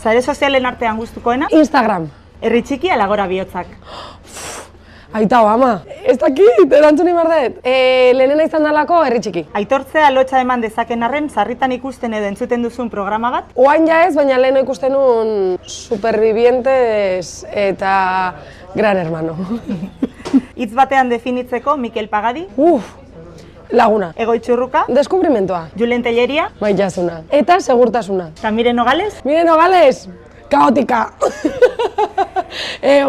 Sare sozialen artean gustukoena? Instagram. Herri txiki ala gora bihotzak? Aita ama, ez dakit, erantzuni bardet. Lehenena izan dalako herri txiki. Aitortzea lotxa eman dezaken arren, sarritan ikusten edo entzuten duzun programa bat? Oain ja ez, baina leheno ikusten nun Supervivientes eta Gran Hermano. Hitz batean definitzeko Mikel Pagadi? Laguna. Egoitxurruka? Deskubrimentoa. Julen Telleria? Maitasuna. Eta segurtasuna. Eta Miren Nogales? Miren Nogales? Kaotika.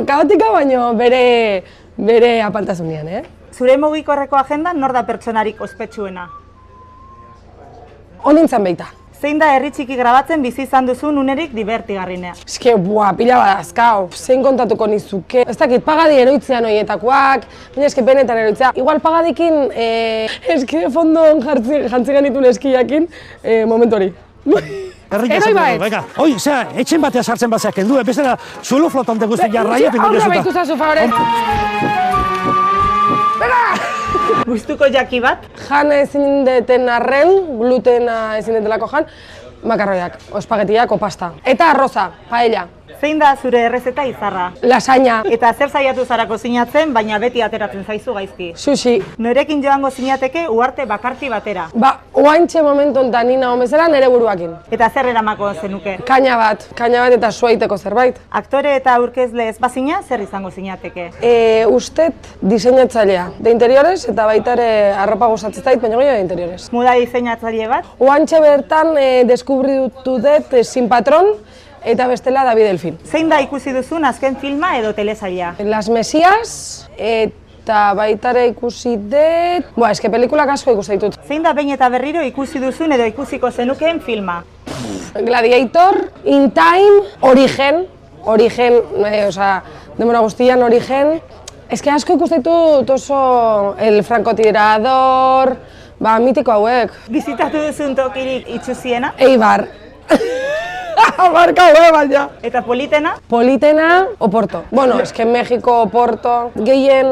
Kaotika baino bere apaltasunean, Zure mugikorreko agendan nor da pertsonarik ospetsuena? Honintzan beita. Zein da herri txiki grabatzen bizi izan duzun unerik divertigarrinea? Eske, pila badazkau, zein kontatuko nizuke. Ez dakit, Pagadi eroitzean horietakoak, baina eske benetan eroitzea. Igual Pagadikin, eske fondon jantzi genitun eskiakin, momentu hori. Eroi baet! Venga, oi, zera, etxen batea sartzen bazeak edu, bezala zuelo flotante guzti jarraia pindu Aurra behitu zazu, favore! Gustuko jaki bat? Jan ezin deten arren, glutena ezin detelako jan, makarroiak, espagetiak, pasta. Eta arroza, paella. Zein da zure errezeta izarra? Lasaña. Eta zer saiatu zara kozinatzen, baina beti ateratzen zaizu gaizki? Sushi. Norekin joango zinateke uharte bakarti batera? Oantxe momentu enten nina homezela nere buruakin. Eta zer eramako zenuke? Kaina bat eta suaiteko zerbait. Aktore eta aurkezle ez bazina, zer izango zinateke? Ustet diseinatzailea. De interiores eta baita ere arropa gustatzen zait, baina gehiago de interiores. Moda diseinatzaile bat? Oantxe bertan deskubritu dut Sin Patron, eta bestela David Delfin. Zein da ikusi duzun azken filma edo telesaila? Las Mesias eta baitare ikusi dut... eske pelikulak asko ikusi ditut. Zein da behin eta berriro ikusi duzun edo ikusiko zenukeen filma? Gladiator, In Time, Origen, demora guztian Origen. Eske asko ikusi ditut oso El Francotirador, mitiko hauek. Bizitatu duzun tokirik itxusiena? Eibar. Marka baina. Eta politena? Politena, Oporto. Eske Mexiko, Oporto, gehien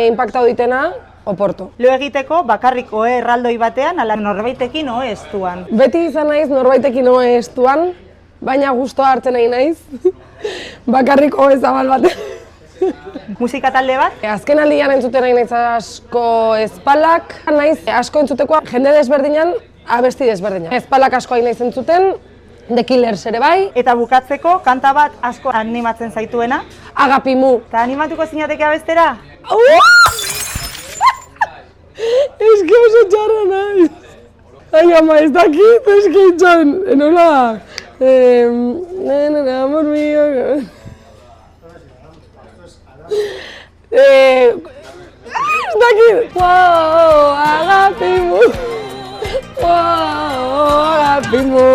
inpaktatu ditena, Oporto. Lo egiteko bakarrik ohe erraldoi batean, ala norbaitekin ohe estuan? Beti izan naiz norbaitekin ohe estuan, baina gustoa hartzen nahi naiz. Bakarrik ohe zabal batean. Musika talde bat? Azken aldian entzuten nahi naiz asko ezpalak, naiz asko entzutekoa jende desberdinan, abesti desberdinan. Ezpalak asko nahi naiz entzuten, The Killers ere bai. Eta bukatzeko, kanta bat asko animatzen zaituena? Agapimu. Eta animatuko zinateke abestera? Eske oso txarra nahi. Ai, ama, ez dakit, eske itxan, enola... amor mío... ez dakit. Agapimu. Agapimu.